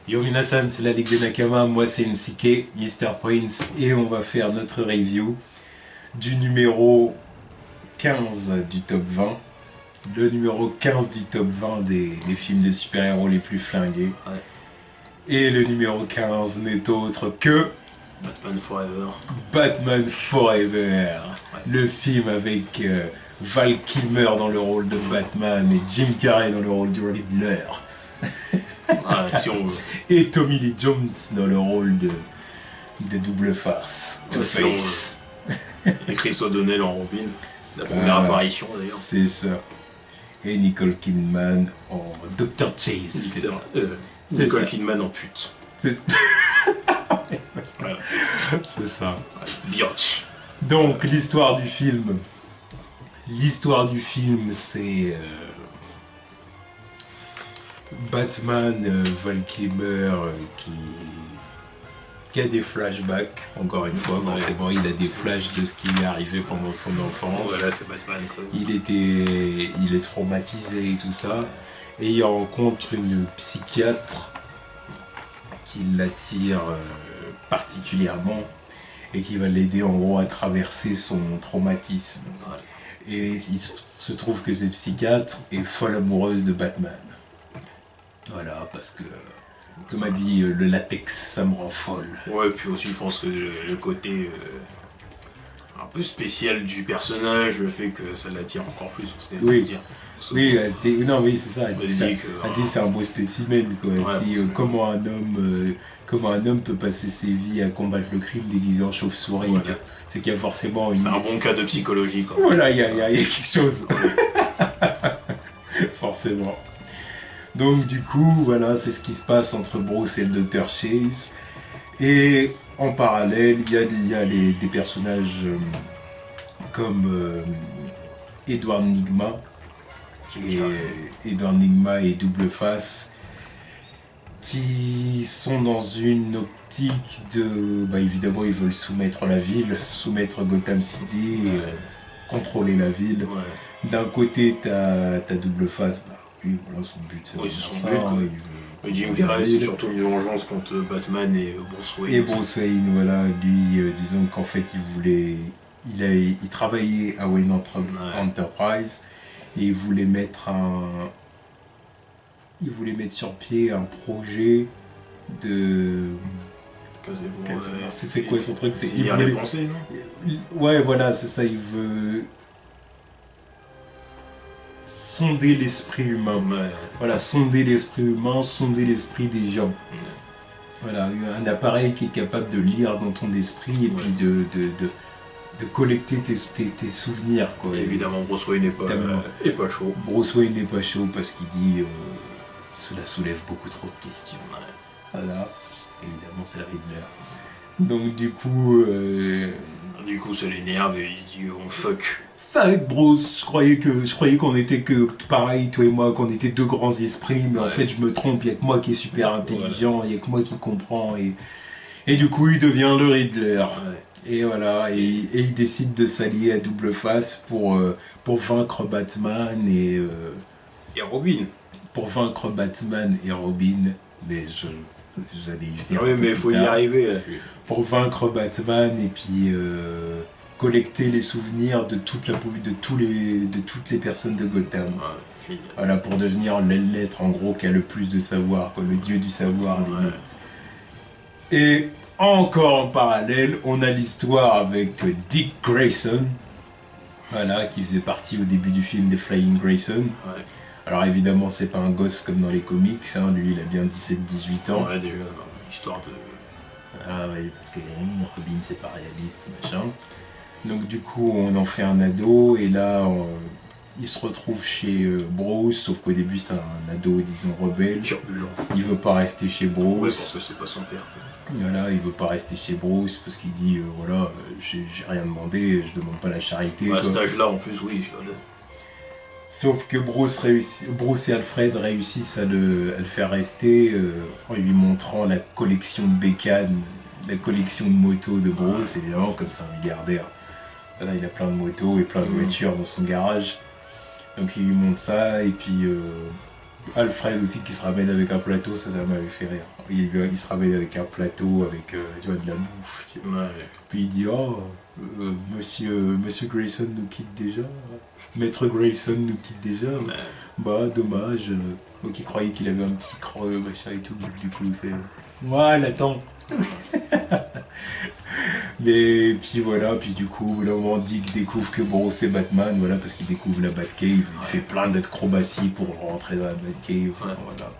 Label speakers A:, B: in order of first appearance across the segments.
A: Yo minasan, c'est la Ligue des Nakama, moi c'est NCK, Mr. Prince, et on va faire notre review du numéro 15 du top 20. Le numéro 15 du top 20 des films de super-héros les plus flingués.
B: Ouais.
A: Et le numéro 15 n'est autre que...
B: Batman Forever.
A: Batman Forever.
B: Ouais.
A: Le film avec Val Kilmer dans le rôle de Batman et Jim Carrey dans le rôle du Riddler.
B: Ouais, si on veut.
A: Et Tommy Lee Jones dans le rôle de double face.
B: Ouais,
A: Two-Face.
B: Et Chris O'Donnell en Robin. La première apparition d'ailleurs.
A: C'est ça. Et Nicole Kidman en Dr. Chase.
B: Nicole Kidman en pute.
A: C'est
B: Voilà.
A: c'est ça.
B: Ouais. Biatch.
A: Donc l'histoire du film. L'histoire du film, c'est Batman, Val Kilmer qui a des flashbacks, encore une fois, forcément il a des flashs de ce qui lui est arrivé pendant son enfance.
B: Voilà, c'est Batman quoi.
A: Il est traumatisé et tout ça, et il rencontre une psychiatre qui l'attire particulièrement et qui va l'aider en gros à traverser son traumatisme.
B: Ouais.
A: Et il se trouve que cette psychiatre est folle amoureuse de Batman. Voilà, parce que, comme a dit le latex, ça me rend folle.
B: Ouais, puis aussi je pense que le côté un peu spécial du personnage, le fait que ça l'attire encore plus, parce que
A: Oui.
B: dire.
A: Oui, oui, c'est ça. Elle dit,
B: Elle
A: c'est un beau spécimen, quoi. Elle
B: Ouais,
A: dit comment un homme peut passer ses vies à combattre le crime déguisé en chauve-souris.
B: Voilà.
A: C'est qu'il y a forcément une...
B: C'est un bon cas de psychologie quoi.
A: Voilà, il y a quelque chose. Forcément. Donc du coup, voilà, c'est ce qui se passe entre Bruce et le Dr. Chase. Et en parallèle, il y a des personnages comme Edward Nigma. Edward Nigma et Double Face qui sont dans une optique de... Bah évidemment, ils veulent soumettre la ville, soumettre Gotham City, contrôler la ville.
B: Ouais.
A: D'un côté, t'as Double Face, bah oui, voilà, son but c'est
B: Oui,
A: de
B: c'est
A: faire
B: son
A: ça,
B: but, quoi.
A: il veut
B: Jim
A: contrôler la
B: Carrey, c'est
A: ville.
B: surtout une vengeance contre Batman et Bruce Wayne.
A: Et Bruce Wayne, voilà, lui, disons qu'en fait, il travaillait à Wayne Enterprise et il voulait mettre sur pied un projet de... C'est quoi son truc?
B: Il voulait les pensées, non?
A: Ouais, voilà, c'est ça, il veut sonder l'esprit humain.
B: Ouais.
A: Voilà, sonder l'esprit humain, sonder l'esprit des gens.
B: Ouais.
A: Voilà, un appareil qui est capable de lire dans ton esprit et puis de collecter tes souvenirs, quoi.
B: Et évidemment, Bruce Wayne n'est pas chaud.
A: Bruce Wayne n'est pas chaud parce qu'il dit cela soulève beaucoup trop de questions.
B: Ouais.
A: Voilà, évidemment, c'est le Riddler. Donc, du coup,
B: Du coup, ça l'énerve et il dit on fuck.
A: avec Bruce, je croyais qu'on était que pareil, toi et moi, qu'on était deux grands esprits, mais en fait, je me trompe, il n'y a que moi qui est super intelligent, il n'y a que moi qui comprend, et du coup, il devient le Riddler.
B: Ouais.
A: Et voilà, et il décide de s'allier à Double Face pour vaincre Batman et
B: Robin.
A: pour vaincre Batman et Robin, mais j'allais y venir.
B: Oui, mais il faut y arriver. Là.
A: Pour vaincre Batman et puis collecter les souvenirs de toutes les personnes de Gotham.
B: Ouais.
A: Voilà, pour devenir l'être en gros qui a le plus de savoir, quoi, le dieu du savoir limite. Et encore en parallèle, on a l'histoire avec Dick Grayson, voilà, qui faisait partie au début du film des Flying Grayson.
B: Ouais.
A: Alors évidemment, c'est pas un gosse comme dans les comics, hein, lui il a bien 17-18 ans.
B: Ouais, déjà, histoire de...
A: Ah ouais, parce que Robin c'est pas réaliste, machin. Donc du coup, on en fait un ado, et là, il se retrouve chez Bruce, sauf qu'au début c'est un ado, disons, rebelle.
B: Turbulent.
A: Il veut pas rester chez
B: Ouais,
A: Bruce.
B: parce que c'est pas son père.
A: Voilà, il veut pas rester chez Bruce parce qu'il dit voilà, j'ai rien demandé, je demande pas la charité.
B: À cet âge-là, en plus, oui.
A: Sauf que Bruce et Alfred réussissent à le faire rester en lui montrant la collection de bécanes, la collection de motos de Bruce, évidemment, comme c'est un milliardaire. Voilà, il a plein de motos et plein de voitures dans son garage. Donc il lui montre ça, et puis Alfred aussi qui se ramène avec un plateau, ça m'avait fait rire. Il se ramène avec un plateau, avec tu vois, de la bouffe. Tu vois.
B: Ouais.
A: Puis il dit oh, monsieur Grayson nous quitte déjà. Maître Grayson nous quitte déjà.
B: Ouais.
A: Bah dommage. Moi qui croyais qu'il avait un petit creux, machin et tout. Du coup, il fait voilà, attends. Mais puis voilà, puis du coup, là, au moment Dick découvre que bon, c'est Batman, voilà, parce qu'il découvre la Batcave, il fait plein d'acrobaties pour rentrer dans la Batcave, voilà.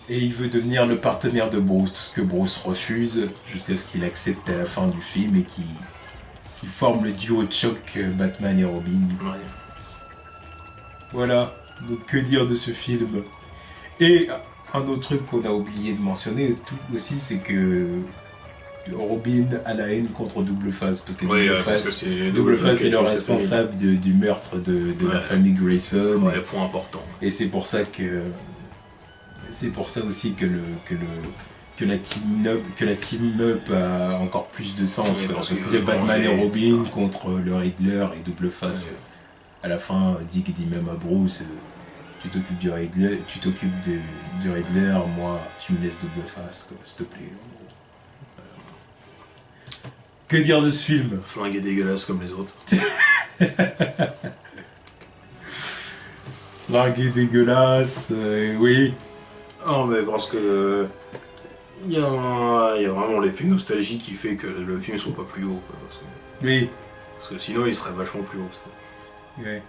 A: Et il veut devenir le partenaire de Bruce, ce que Bruce refuse, jusqu'à ce qu'il accepte à la fin du film et qu'il forme le duo de choc Batman et Robin.
B: Ouais.
A: Voilà, donc que dire de ce film. Et un autre truc qu'on a oublié de mentionner aussi, c'est que Robin a la haine contre Double Face, parce que Double Face est le responsable du meurtre de la famille Grayson.
B: Ouais, point important.
A: Et c'est pour ça aussi que la team up a encore plus de sens,
B: Ouais,
A: parce que c'est Batman et Robin contre le Riddler et Double Face. Ouais. À la fin, Dick dit même à Bruce, tu t'occupes du Riddler, moi tu me laisses Double Face, quoi, s'il te plaît. Que dire de ce film?
B: Flingue et dégueulasse comme les autres.
A: Flingue et dégueulasse, oui.
B: Non, mais parce que. Il y a vraiment l'effet nostalgie qui fait que le film soit pas plus haut. Quoi,
A: oui.
B: Parce que sinon, il serait vachement plus haut.
A: Oui.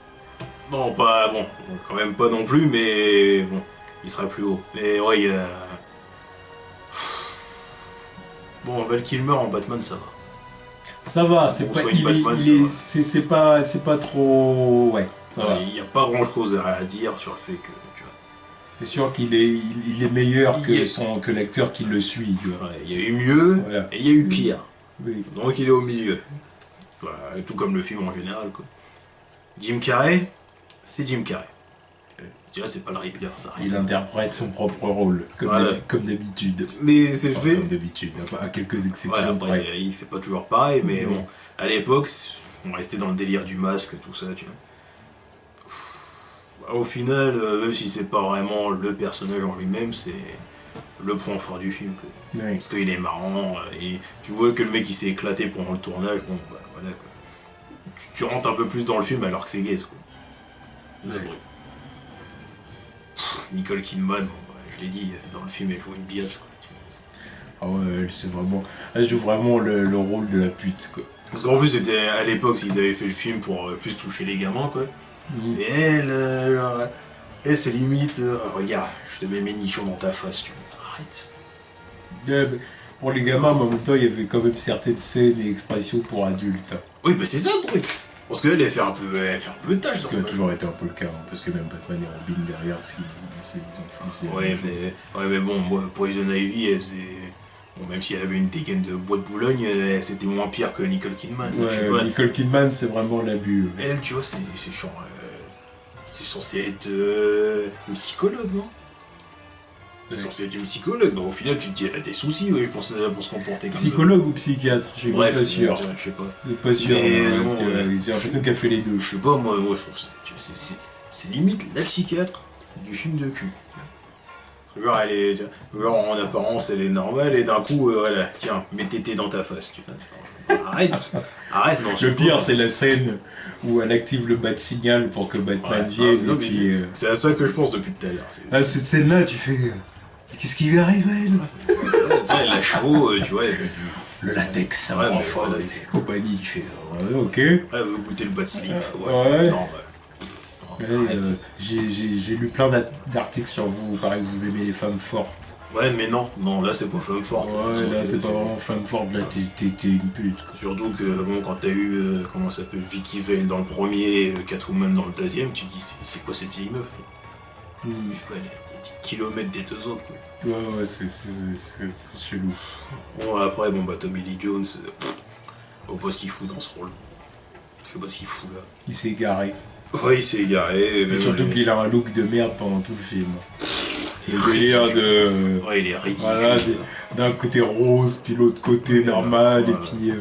B: Non, pas. Bon, quand même pas non plus, mais bon, il serait plus haut. Mais ouais, il y a. Bon, Val Kilmer en Batman, ça va.
A: Ça va, c'est pas trop. Ouais, ça va.
B: Il n'y a pas grand chose à dire sur le fait que. Tu vois,
A: c'est sûr qu'il est meilleur que l'acteur qui le suit. Tu vois.
B: Ouais, il y a eu mieux, voilà. Et il y a eu pire.
A: Oui.
B: Donc il est au milieu. Voilà, tout comme le film en général, quoi. Jim Carrey, c'est Jim Carrey. Tu vois, c'est pas le Riddler, ça.
A: Il interprète son propre rôle, comme d'habitude.
B: Mais c'est fait.
A: Comme d'habitude, à quelques exceptions.
B: Ouais, après, il fait pas toujours pareil, mais bon, à l'époque, on restait dans le délire du masque, tout ça, tu vois. Au final, même si c'est pas vraiment le personnage en lui-même, c'est le point fort du film. Quoi. Oui. Parce qu'il est marrant, et tu vois que le mec il s'est éclaté pendant le tournage, bon, bah, voilà quoi. Tu rentres un peu plus dans le film alors que c'est gaze, quoi. C'est vrai. Nicole Kidman, bon, bah, je l'ai dit, dans le film elle joue une biatch, quoi.
A: Ah ouais, elle joue vraiment le rôle de la pute, quoi.
B: Parce qu'en plus, c'était à l'époque, s'ils avaient fait le film pour plus toucher les gamins, quoi. Et elle, c'est limite, regarde, je te mets mes nichons dans ta face, tu vois. Arrête.
A: Yeah, pour les gamins, mais en même temps, il y avait quand même certaines scènes et expressions pour adultes.
B: Oui, bah c'est ça le truc. Parce qu'elle, elle fait un peu de tâche.
A: Ce qui a toujours été un peu le cas, hein, parce que même Batman et Robin derrière, ils ont
B: fait. Ouais, mais bon, moi, Poison Ivy, elle faisait. Bon, même si elle avait une dégaine de bois de Boulogne, c'était moins pire que Nicole Kidman.
A: Ouais, Nicole Kidman, c'est vraiment l'abus.
B: Elle, tu vois, c'est genre. C'est censé être une psychologue, non? C'est censé être une psychologue, donc au final tu te dis, elle a des soucis, oui, pour se comporter comme ça.
A: Psychologue ou psychiatre? Je suis pas sûr.
B: Je sais pas.
A: C'est pas sûr. J'ai l'impression qu'elle fait les deux.
B: Je sais pas, moi je trouve ça. C'est limite la psychiatre du film de cul. Genre, elle est. Genre, en apparence, elle est normale, et d'un coup, voilà, tiens, mets tes dans ta face, tu vois. Arrête, non.
A: Le pire, c'est la scène où elle active le bat signal pour que Batman vienne.
B: Non, puis, c'est à ça que je pense depuis tout à l'heure.
A: Ah, cette scène-là, tu fais. Qu'est-ce qui lui arrive à elle?
B: Elle a chaud, tu vois, elle fait du.
A: Le latex, ça me rend folle, et compagnie, tu fais. Ouais, ok.
B: Elle veut goûter le bat slip.
A: Ouais.
B: Non,
A: j'ai lu plein d'articles sur vous, pareil que vous aimez les femmes fortes.
B: Ouais, mais non, là c'est pas femme forte.
A: Ouais, là c'est pas vraiment femme forte, là t'es une pute. Quoi.
B: Surtout que bon, quand t'as eu, comment ça s'appelle, Vicky Vale dans le premier, Catwoman dans le deuxième, tu te dis c'est quoi cette vieille meuf? Je sais pas, elle est 10 kilomètres des deux autres, quoi.
A: Ouais, c'est chelou.
B: Bon, après, Tommy Lee Jones, au poste qu'il fout dans ce rôle. Je sais pas ce qu'il fout là.
A: Il s'est égaré.
B: Ouais, il s'est égaré.
A: Et surtout qu'il a un look de merde pendant tout le film. Le délire de.
B: Ouais, il est ridicule.
A: Voilà, d'un côté rose, puis l'autre côté normal, et puis.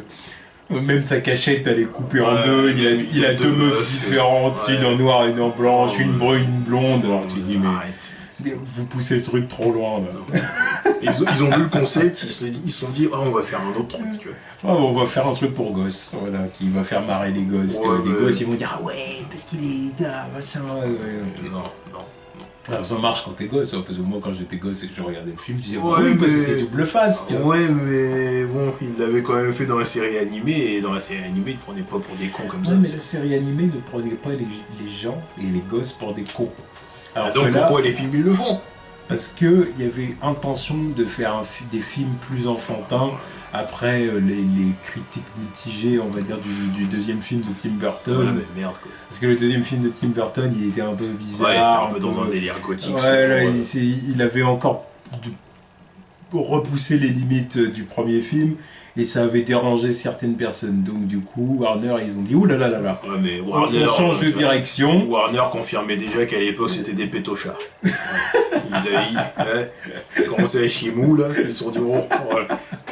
A: Même sa cachette, elle est coupée en deux. Il a deux meufs différentes, une en noir et une en blanche, une brune, une blonde. Alors tu dis, mais
B: arrête.
A: vous poussez le truc trop loin. Là.
B: Ils ont vu le concept, ils se sont dit, on va faire un autre truc, tu vois.
A: On va faire un truc pour gosses, voilà, qui va faire marrer les gosses. Les gosses, ils vont dire, ah ouais, parce qu'il est gars, machin, ouais.
B: Non.
A: Alors ça marche quand t'es gosse, hein, parce que moi quand j'étais gosse et que je regardais le film, je disais oui, parce que c'est double face, tu vois.
B: Ouais, mais bon, il l'avait quand même fait dans la série animée, et dans la série animée, il ne prenait pas pour des cons comme ça.
A: Ouais, mais la série animée ne prenait pas les gens et les gosses pour des cons. Alors
B: donc pourquoi les films ils le font?
A: Parce qu'il y avait intention de faire des films plus enfantins après les critiques mitigées, on va dire, du deuxième film de Tim Burton.
B: Ouais, mais merde quoi.
A: Parce que le deuxième film de Tim Burton, il était un peu bizarre.
B: Ouais, il était un peu dans un délire gothique.
A: Ouais, là, il avait encore repoussé les limites du premier film et ça avait dérangé certaines personnes. Donc du coup, Warner, ils ont dit ouh là là là là.
B: Ouais, mais Warner,
A: on change de direction.
B: Warner confirmait déjà qu'à l'époque c'était des pétochards. Ils avaient commencé à chier mou là, ils se sont dit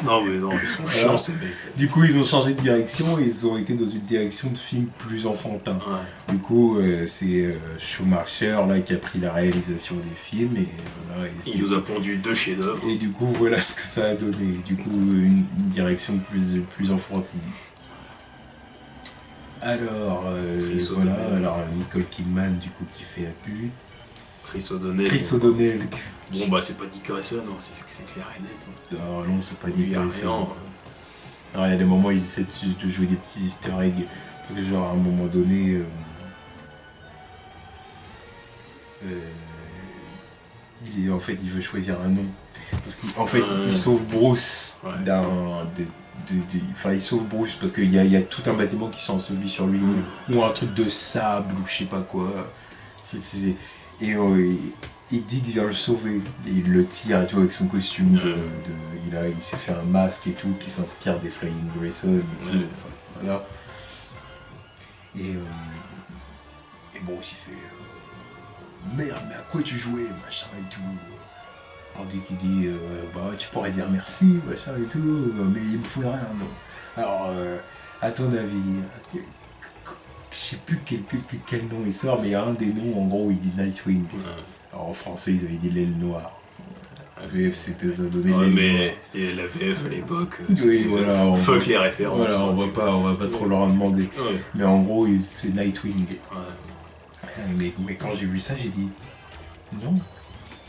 B: non, ils sont chiants ces mecs.
A: Du coup, ils ont changé de direction et ils ont été dans une direction de film plus enfantin. Ouais. Du coup, c'est Schumacher là, qui a pris la réalisation des films et voilà.
B: Il nous a pondu 2 chefs-d'œuvre.
A: Et du coup, voilà ce que ça a donné. Du coup, une direction plus enfantine. Alors, voilà. Alors, Nicole Kidman, du coup, qui fait la pute.
B: Chris O'Donnell. Bon, bah, c'est pas Dick Grayson, hein, c'est clair et net.
A: Hein. Non, c'est pas Dick Grayson. Il y a des moments où ils essaient de jouer des petits easter eggs. Genre, à un moment donné. En fait, il veut choisir un nom. Parce qu'en fait, il sauve Bruce il sauve Bruce parce qu'il y a tout un bâtiment qui s'en enseveli sur lui, ou un truc de sable, ou je sais pas quoi. Et Dick vient le sauver. Et il le tire, tu vois, avec son costume il s'est fait un masque et tout, qui s'inspire des Flying Grayson et tout. Enfin, voilà. Et Bruce, il fait merde, mais à quoi tu jouais, machin et tout. Alors Dick il dit tu pourrais dire merci, machin et tout, mais il me faudrait un nom. Alors à ton avis, je sais plus quel nom il sort, mais il y a un des noms en gros il dit Nightwing. Alors en français ils avaient dit l'aile noire. La VF c'était donné l'aile noire.
B: Et la VF à l'époque,
A: oui, voilà,
B: fuck les références.
A: Voilà, on va pas trop leur en demander. Ouais. Mais en gros c'est Nightwing. Ouais. Mais quand j'ai vu ça j'ai dit non.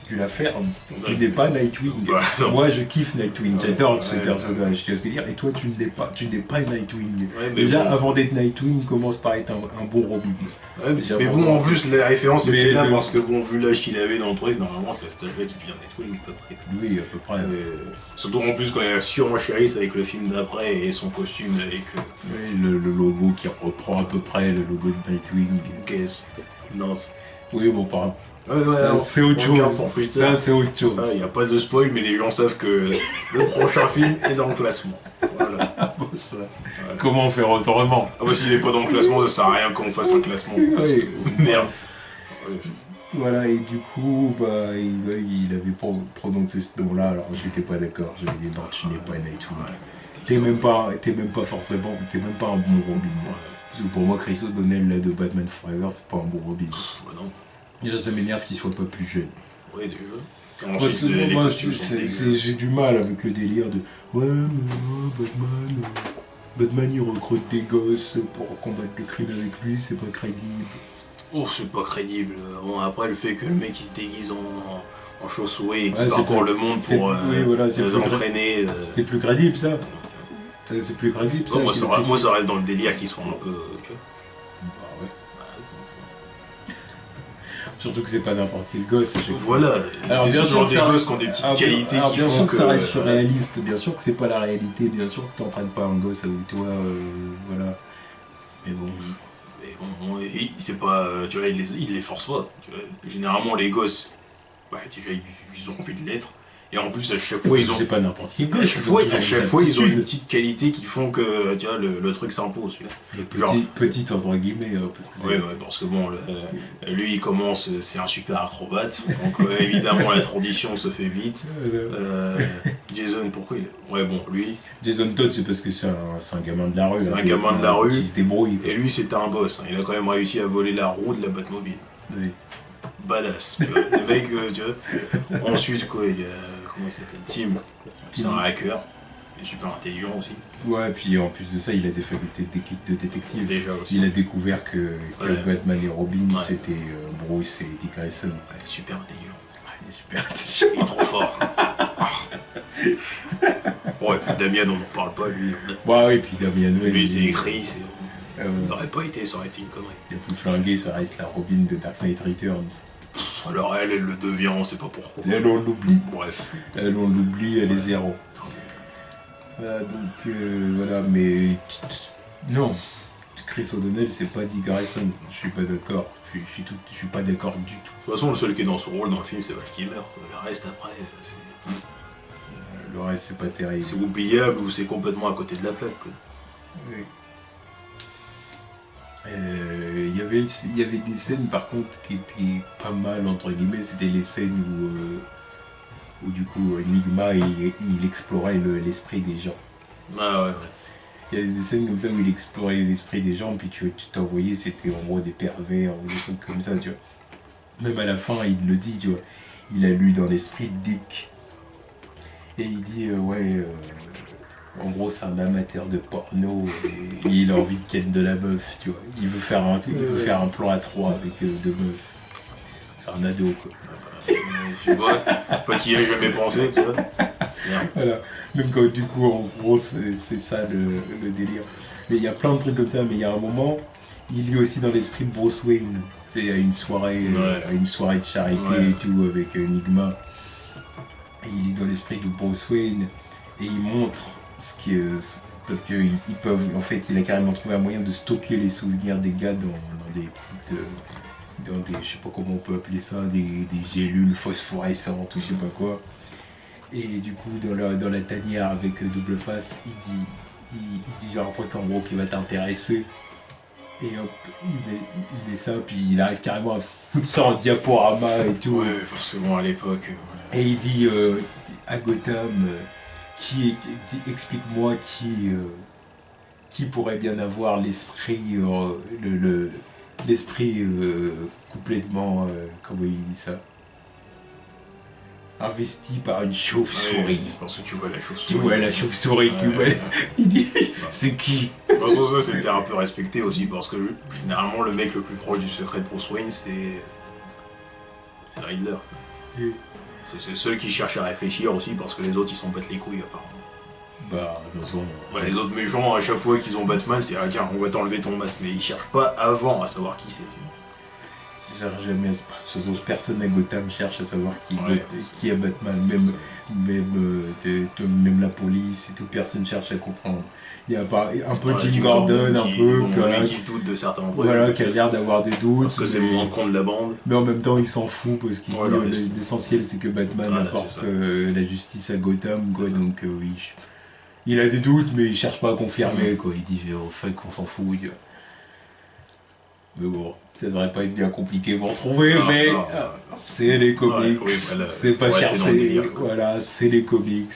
A: Tu la fermes, tu n'es pas Nightwing. Moi je kiffe Nightwing, j'adore ce personnage, tu vois ce que je veux dire, et toi tu n'es pas Nightwing. Déjà avant d'être Nightwing, commence par être un bon Robin.
B: Mais bon, en plus la référence était là parce que bon, vu l'âge qu'il avait dans le truc, normalement c'est à cet âge-là qu'il devient Nightwing à peu près.
A: Oui, à peu près.
B: Surtout en plus quand il y a surenchérisse avec le film d'après et son costume avec...
A: Oui, le logo qui reprend à peu près le logo de Nightwing.
B: Qu'est-ce Non.
A: Oui, bon, par ça, c'est autre chose. Ça, c'est autre chose.
B: Il n'y a pas de spoil, mais les gens savent que le prochain film est dans le classement. Voilà.
A: Voilà. Comment faire autrement?
B: Ah bah s'il n'est pas dans le classement, ça sert à rien qu'on fasse un classement. Oui. Merde.
A: Voilà, et du coup, il avait prononcé ce nom-là, alors j'étais pas d'accord. J'avais dit non, tu n'es pas Nightwing. T'es même pas un bon Robin. Parce que pour moi, Chris O'Donnell là, de Batman Forever, c'est pas un bon Robin.
B: Non.
A: Déjà, ça m'énerve qu'il soit pas plus jeune.
B: Oui, déjà.
A: Moi, j'ai du mal avec le délire de ouais, mais Batman il recrute des gosses pour combattre le crime avec lui, c'est pas crédible.
B: Oh, c'est pas crédible. Bon, après, le fait que le mec il se déguise en chauve-souris et qu'il parcourt le monde pour entraîner.
A: C'est plus crédible ça. C'est plus crédible ça.
B: Moi, ça reste dans le délire qu'ils sont un peu.
A: Surtout que c'est pas n'importe quel gosse.
B: Voilà, alors bien sûr des gosses qui ont des petites qualités qui
A: bien
B: font
A: sûr que ça reste surréaliste, bien sûr que c'est pas la réalité, bien sûr que t'entraînes pas un gosse avec toi, voilà. Mais bon.
B: C'est pas, tu vois, il les force pas. Tu vois. Généralement les gosses, déjà ils ont envie de l'être, Et en plus, à chaque fois, ils ont.
A: C'est pas n'importe qui.
B: À chaque fois, ils ont une petite qualité qui font que tu vois, le truc s'impose.
A: Petite entre guillemets.
B: Parce que bon, lui, il commence, c'est un super acrobate. Donc, évidemment, la transition se fait vite. Jason, pourquoi il est. Ouais, bon, lui.
A: Jason Todd, c'est parce que c'est un gamin de la rue.
B: C'est un gamin de la rue.
A: Qui se débrouille.
B: Et lui, c'était un boss. Il a quand même réussi à voler la roue de la Batmobile.
A: Oui.
B: Badass. Tu vois. Le mec, tu vois. Ensuite, quoi, il y a. Comment il s'appelle? Tim. C'est un hacker. Il est super intelligent aussi.
A: Ouais, puis en plus de ça, il a des facultés de détective.
B: Déjà aussi.
A: Il a découvert que Batman et Robin, c'était Bruce et Dick Grayson.
B: Ouais, super intelligent.
A: Il est super intelligent.
B: Il est trop fort. Ouais, puis Damian, on n'en parle pas, lui.
A: Ouais, oui, puis Damian,
B: lui, c'est écrit, c'est. Il n'aurait pas été, ça aurait été une connerie.
A: Il est plus flingué, ça reste la Robin de Dark Knight Returns.
B: Alors elle le devient, on sait pas pourquoi.
A: Elle, on l'oublie.
B: Bref.
A: Elle, on l'oublie, elle est zéro. Voilà, donc, voilà, mais... Non, Chris O'Donnell, c'est pas Dick Grayson. Je suis pas d'accord. Je suis pas d'accord du tout.
B: De toute façon, le seul qui est dans son rôle dans le film, c'est Val Kilmer. Le reste, après,
A: le reste, c'est pas terrible.
B: C'est oubliable ou c'est complètement à côté de la plaque, quoi.
A: Oui. Il y avait des scènes par contre qui étaient pas mal entre guillemets, c'était les scènes où du coup Enigma il explorait l'esprit des gens.
B: Ah ouais.
A: Il y a des scènes comme ça où il explorait l'esprit des gens puis tu t'envoyais c'était en gros des pervers ou des trucs comme ça tu vois. Même à la fin il le dit tu vois, il a lu dans l'esprit de Dick et il dit en gros, c'est un amateur de porno et il a envie de ken de la meuf, tu vois. Il veut faire un plan à 3 avec deux meufs. C'est un ado, quoi.
B: Tu vois, pas qu'il y ait jamais pensé, tu vois.
A: Voilà. Même quand, du coup, en gros, c'est ça le délire. Mais il y a plein de trucs comme ça, mais il y a un moment, il lit aussi dans l'esprit de Bruce Wayne. Tu sais, à une soirée de charité et tout, avec Enigma. Et il lit dans l'esprit de Bruce Wayne et il montre parce qu'ils peuvent, en fait, il a carrément trouvé un moyen de stocker les souvenirs des gars dans des petites, je sais pas comment on peut appeler ça, des gélules phosphorescentes ou je sais pas quoi. Et du coup, dans la tanière avec Double Face, il dit genre un truc en gros qui va t'intéresser. Et hop, il met ça, puis il arrive carrément à foutre ça en diaporama et tout.
B: Ouais, forcément à l'époque.
A: Voilà. Et il dit à Gotham. Explique-moi qui pourrait bien avoir l'esprit l'esprit complètement comment il dit ça, investi par une chauve-souris.
B: Ouais, parce que tu vois la chauve-souris.
A: Tu vois la chauve-souris il dit c'est qui?
B: De toute façon, ça c'était un peu respecté aussi parce que généralement le mec le plus proche du secret de Bruce Wayne c'est Riddler. C'est le seul qui cherche à réfléchir aussi parce que les autres ils s'en battent les couilles apparemment.
A: Bah, de toute façon.
B: Les autres méchants, à chaque fois qu'ils ont Batman, c'est tiens, on va t'enlever ton masque, mais ils cherchent pas avant à savoir qui c'est.
A: Jamais, de toute façon, personne à Gotham cherche à savoir qui est Batman, même la police et tout, personne cherche à comprendre. Il y a pas un peu Jim Gordon,
B: qui se doute de certains points.
A: Voilà, qui a l'air d'avoir des doutes.
B: Parce que c'est le moins con de la bande.
A: Mais en même temps, il s'en fout parce qu'il dit l'essentiel c'est que Batman apporte la justice à Gotham, quoi. Donc oui, il a des doutes, mais il cherche pas à confirmer, quoi. Il dit au fait qu'on s'en fout. Mais bon, ça devrait pas être bien compliqué pour trouver, c'est les comics, c'est pas chercher, voilà, c'est les comics,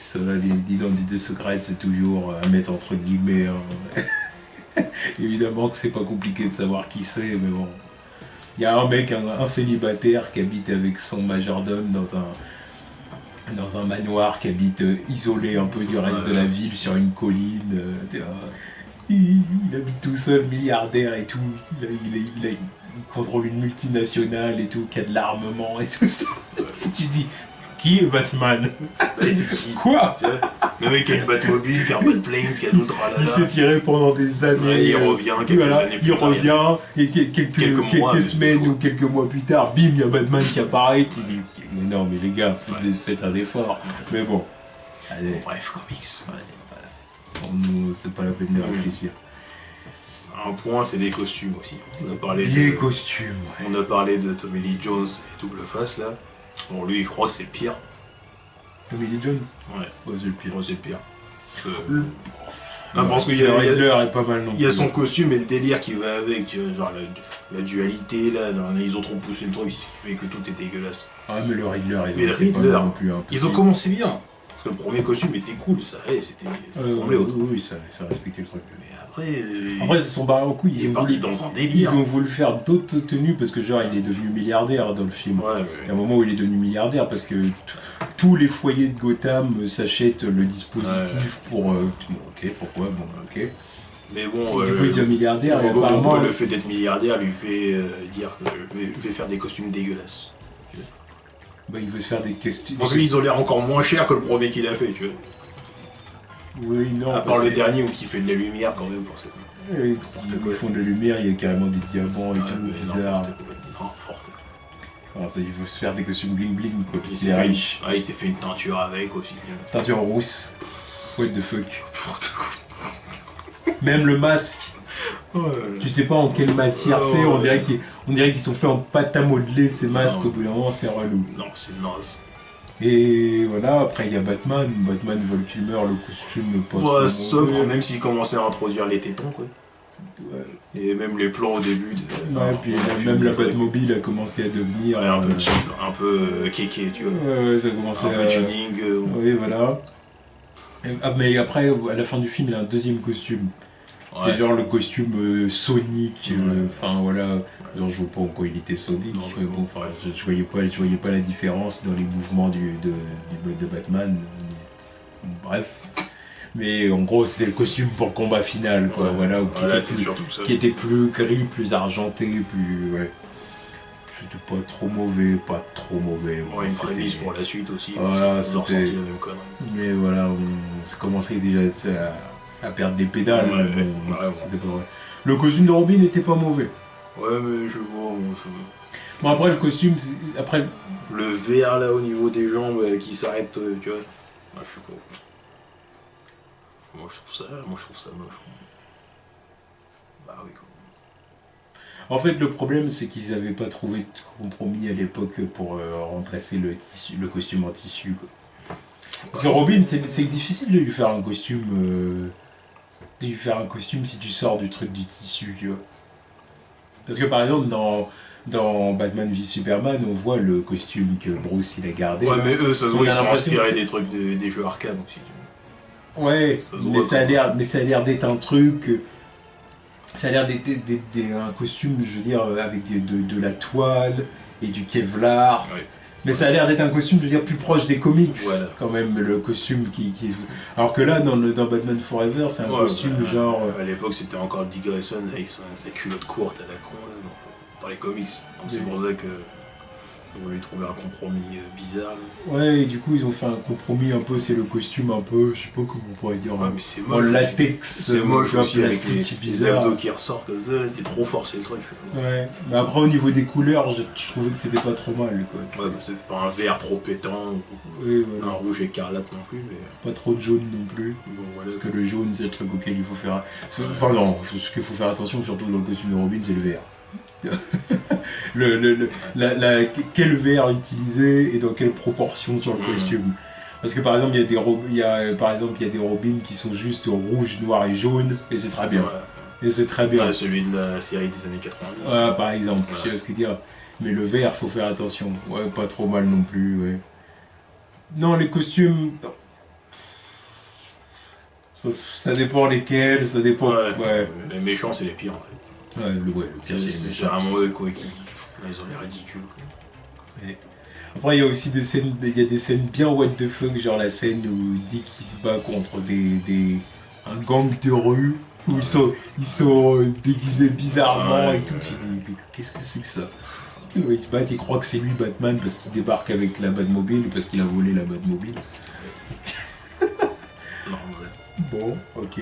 A: l'identité secrète c'est toujours à mettre entre guillemets, évidemment que c'est pas compliqué de savoir qui c'est, mais bon, il y a un mec, un célibataire qui habite avec son majordome dans un manoir, qui habite isolé un peu du reste de la ville sur une colline, il habite tout seul, milliardaire et tout, il contrôle une multinationale et tout, qui a de l'armement et tout ça. Et tu dis, qui est Batman? Quoi?
B: Le mec qui a une Batmobile, qui a un Batplane, qui a tout le tralala.
A: Il s'est tiré pendant des années.
B: Il revient quelques années plus tard.
A: Il revient, et quelques semaines ou quelques mois plus tard, bim, il y a Batman qui apparaît. Tu dis, mais non, mais les gars, faites un effort. Mais bon.
B: Allez. Bref, comics.
A: C'est pas la peine de réfléchir.
B: Un point, c'est les costumes aussi. On a parlé
A: costumes.
B: On a parlé de Tommy Lee Jones et Double Face là. Bon, lui, je crois que c'est le pire.
A: Tommy Lee Jones.
B: Ouais.
A: Oh, c'est le pire.
B: Oh, c'est le pire.
A: Non, parce qu'il y a Riddler est pas mal non plus.
B: Il y a son costume et le délire qui va avec, tu vois, genre la dualité là, ils ont trop poussé le truc, ce qui fait que tout est dégueulasse.
A: Ah mais le Riddler,
B: non plus, hein, ils ont commencé bien, parce que le premier costume était cool, ça ressemblait au truc.
A: Oui, ça respectait le truc.
B: Mais après
A: ils se sont barrés au couille.
B: Ils sont partis dans un délire.
A: Ils ont voulu faire d'autres tenues parce que genre il est devenu milliardaire dans le film.
B: Ouais,
A: Il y a un moment où il est devenu milliardaire parce que tous les foyers de Gotham s'achètent le dispositif pour... ok, pourquoi? Bon, ok.
B: Mais bon,
A: du coup, il devient milliardaire et apparemment...
B: Le fait d'être milliardaire lui fait dire que lui fait faire des costumes dégueulasses.
A: Bah, il veut se faire des costumes...
B: Parce qu'ils ont l'air encore moins chers que le premier qu'il a fait, tu vois.
A: Oui, non...
B: À part le dernier où il fait de la lumière quand même, parce que...
A: Ils font de la lumière, il y a carrément des diamants et tout, bizarre.
B: Non, forte.
A: Alors ça, il veut se faire des costumes bling bling quoi, puis
B: c'est riche. Il s'est fait une teinture avec aussi.
A: Teinture rousse. What the fuck. Même le masque. Tu sais pas en quelle matière c'est, on dirait qu'ils sont faits en pâte à modeler ces masques, au bout d'un moment c'est relou.
B: Non, c'est naze.
A: Et voilà, après il y a Batman Val Kilmer, le costume
B: pas sobre, même s'il commençait à introduire les tétons quoi.
A: Ouais.
B: Et même les plans au début
A: puis même la Batmobile a commencé à devenir...
B: un peu cheap, un peu kéké, tu vois.
A: Ouais, ça a commencé
B: un peu tuning.
A: Oui, voilà. Mais après, à la fin du film, il a un deuxième costume. Ouais. C'est genre le costume Sonic, enfin voilà, genre, je vois pas en quoi il était Sonic, mais bon, enfin, je voyais pas la différence dans les mouvements de Batman. Bref. Mais en gros, c'était le costume pour le combat final, quoi, voilà, qui était plus gris, plus argenté, plus... Ouais. C'était pas trop mauvais.
B: Ouais, une prémisse pour la suite aussi,
A: voilà,
B: on a ressenti la même connerie.
A: Mais voilà, on commençait déjà à perdre des pédales, mais bon, c'était pas vrai. Le costume de Robin n'était pas mauvais.
B: Ouais, mais je vois...
A: Bon, après, le costume... Après...
B: Le verre, là, au niveau des jambes, qui s'arrête, tu vois... je sais pas... Moi je trouve ça moche. Bah oui quoi.
A: En fait le problème c'est qu'ils avaient pas trouvé de compromis à l'époque pour remplacer le costume en tissu quoi. Parce que Robin c'est difficile de lui faire un costume si tu sors du truc du tissu tu vois. Parce que par exemple dans Batman v Superman on voit le costume que Bruce il a gardé.
B: Ouais mais eux ça se voit ils sont inspirés des trucs des jeux Arkham aussi.
A: Ouais, mais ça a l'air d'être un truc... Ça a l'air d'être un costume, je veux dire, avec de la toile et du Kevlar.
B: Ouais.
A: Mais ça a l'air d'être un costume, je veux dire, plus proche des comics,
B: voilà.
A: Quand même, le costume qui... Alors que là, dans Batman Forever, c'est un costume genre...
B: À l'époque, c'était encore Dick Grayson avec sa culotte courte à la con, dans les comics. Donc c'est pour ça que... Ils voulaient trouver un compromis bizarre.
A: Ouais, et du coup, ils ont fait un compromis un peu, c'est le costume un peu, je sais pas comment on pourrait dire,
B: mais c'est moche,
A: en latex,
B: c'est moche aussi avec
A: les
B: abdos qui ressortent comme ça, c'est trop forcé le truc.
A: Ouais, mais après au niveau des couleurs, je trouvais que c'était pas trop mal quoi. Ouais,
B: c'était pas un vert trop pétant,
A: oui, voilà.
B: Un rouge écarlate non plus, mais...
A: Pas trop de jaune non plus, parce que le jaune c'est le truc auquel il faut faire... Enfin non, ce qu'il faut faire attention surtout dans le costume de Robin, c'est le vert. Quel verre utiliser et dans quelle proportion sur le costume. Parce que par exemple il y a des Robins qui sont juste rouge, noir et jaune et c'est très bien. Et c'est très bien.
B: Celui de la série des années 90.
A: Ouais, par exemple, tu vois ce que je veux dire. Mais le vert, faut faire attention. Ouais, pas trop mal non plus, ouais. Non, les costumes... Ça dépend lesquels, ça dépend... Ouais.
B: Les méchants, c'est les pires, en fait.
A: Ouais, le pire,
B: c'est vraiment eux, quoi, ils ont l'air ridicules, quoi.
A: Après, il y a aussi des scènes bien what the fuck, genre la scène où Dick il se bat contre un gang de rue, où ils sont déguisés bizarrement et tout. Tu dis, qu'est-ce que c'est que ça? Ils se battent, ils croient que c'est lui Batman parce qu'il débarque avec la Batmobile ou parce qu'il a volé la Batmobile. Bon, ok.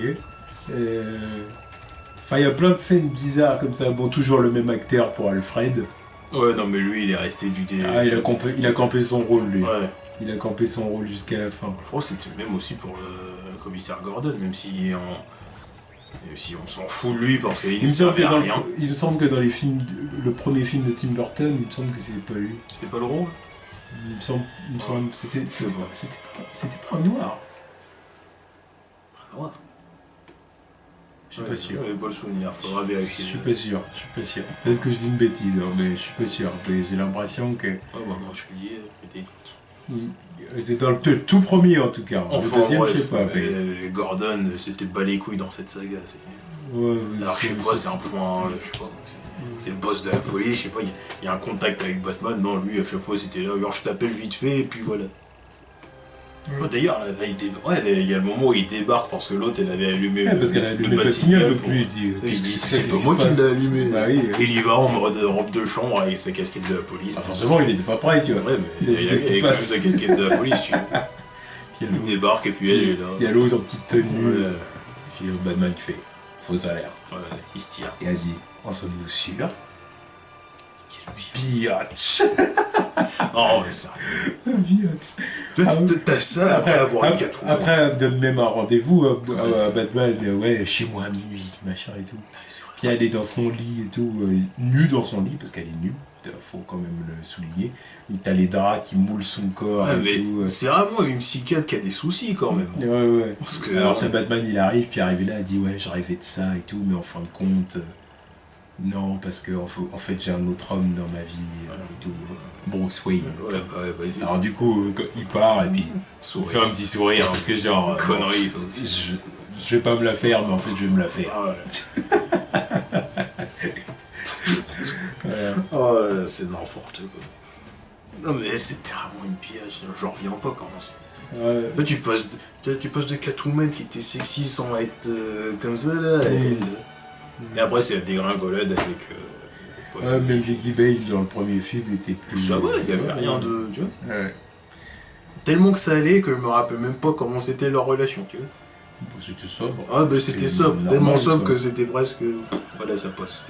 A: Enfin, il y a plein de scènes bizarres comme ça. Bon, toujours le même acteur pour Alfred.
B: Ouais, non, mais lui, il est resté du dé.
A: Ah, il a campé son rôle, lui.
B: Ouais.
A: Il a campé son rôle jusqu'à la fin.
B: Je crois que c'était même aussi pour le commissaire Gordon, même si on s'en fout de lui parce qu'il ne servait à rien.
A: Il me semble que dans les films, le premier film de Tim Burton, il me semble que c'était pas lui.
B: C'était pas le rôle?
A: Il me semble c'était pas un noir.
B: Un noir.
A: Je suis pas sûr.
B: J'avais pas le souvenir, faudra vérifier.
A: Je suis pas sûr. Peut-être que je dis une bêtise, hein, mais je suis pas sûr. J'ai l'impression que...
B: Ah bah non, je suis lié,
A: c'était dans le tout premier en tout cas.
B: Enfin,
A: le deuxième,
B: bref,
A: je sais pas. Mais...
B: Les Gordon, c'était pas les couilles dans cette saga.
A: Ouais,
B: alors je sais pas, c'est un point, je sais pas, c'est le boss de la police, je sais pas, il y a un contact avec Batman, non, lui à chaque fois c'était là, alors je t'appelle vite fait et puis voilà. Ouais, d'ailleurs, là, il y a le moment où il débarque parce que l'autre elle avait allumé
A: parce qu'elle a allumé le signal, donc lui il dit
B: c'est pas moi qui l'ai allumé.
A: Bah oui,
B: et il y va en mode robe de chambre avec sa casquette de la police.
A: Forcément il était pas prêt, tu vois.
B: Ouais, mais il avait quand même sa casquette de la police, tu vois. Il débarque et puis elle est là.
A: Il y a l'autre en petite tenue. Puis Batman qui fait fausse alerte.
B: Il se tire.
A: Et elle dit en sommes-nous sûrs? Biatch.
B: Oh, mais ça.
A: Biatch.
B: T'as ça après avoir une Catwoman.
A: Après, elle donne même un rendez-vous à Batman, ouais, chez moi à minuit, machin et tout. Puis elle est dans son lit et tout, nue dans son lit, parce qu'elle est nue, faut quand même le souligner. T'as les draps qui moulent son corps et tout.
B: C'est vraiment une psychiatre qui a des soucis quand même.
A: Ouais.
B: Parce que,
A: alors t'as Batman, il arrive, puis arrivé là, elle dit ouais, je rêvais de ça et tout, mais en fin de compte... non, parce que en fait j'ai un autre homme dans ma vie et tout. Bruce Wayne.
B: Ouais,
A: alors du coup, il part et puis il fait un petit sourire parce que genre...
B: connerie, ça aussi.
A: Je vais pas me la faire, mais en fait je vais me la faire.
B: Oh là là, c'est n'importe quoi. Non mais elle c'est carrément une piège, j'en reviens pas comment c'est. Là tu passes de Catwoman qui était sexy sans être comme ça là. Et après c'est la dégringolade avec...
A: même Vicky Bale dans le premier film était plus...
B: Ça va, il y avait rien de... Tu vois tellement que ça allait que je me rappelle même pas comment c'était leur relation, tu vois.
A: Bon, c'était sobre.
B: Ah bah c'était sobre, tellement sobre que c'était presque... Voilà, ça passe.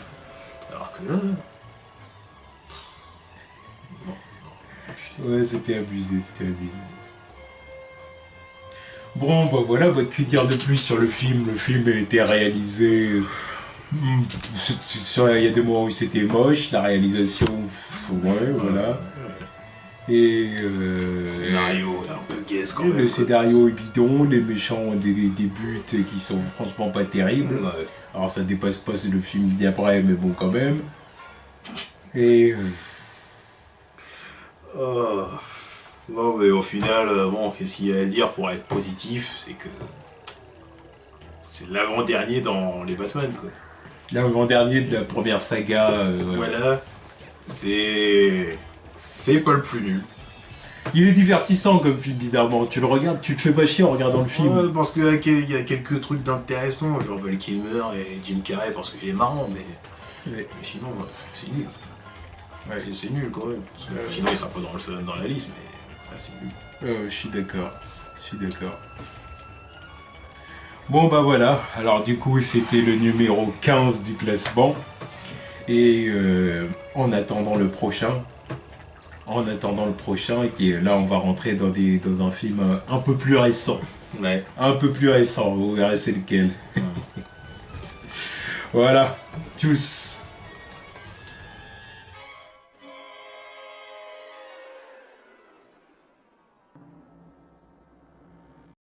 B: Alors que là...
A: Ouais, c'était abusé. Bon, bah voilà, que dire de plus sur le film. Le film a été réalisé... il y a des moments où c'était moche, la réalisation... Ouais, voilà. Et...
B: le scénario est un peu gaze quand même.
A: Le scénario est bidon, les méchants ont des buts qui sont franchement pas terribles.
B: Ouais.
A: Alors ça dépasse pas, c'est le film d'après, mais bon quand même. Et...
B: non mais au final, bon, qu'est-ce qu'il y a à dire pour être positif, c'est que... c'est l'avant-dernier dans les Batman, quoi.
A: L'avant-dernier de la première saga.
B: Voilà. C'est pas le plus nul.
A: Il est divertissant comme film, bizarrement. Tu le regardes, tu te fais pas chier en regardant le film.
B: Ouais, parce qu'il y a quelques trucs d'intéressants, genre Val Kilmer et Jim Carrey, parce qu'il est marrant, mais sinon, c'est nul. Ouais. C'est nul quand même, parce que sinon il sera pas dans la liste, mais là c'est nul.
A: Je suis d'accord. Bon bah voilà, alors du coup c'était le numéro 15 du classement. Et en attendant le prochain, et qui là on va rentrer dans un film un peu plus récent.
B: Ouais.
A: Un peu plus récent, vous verrez c'est lequel. Voilà, tchuss.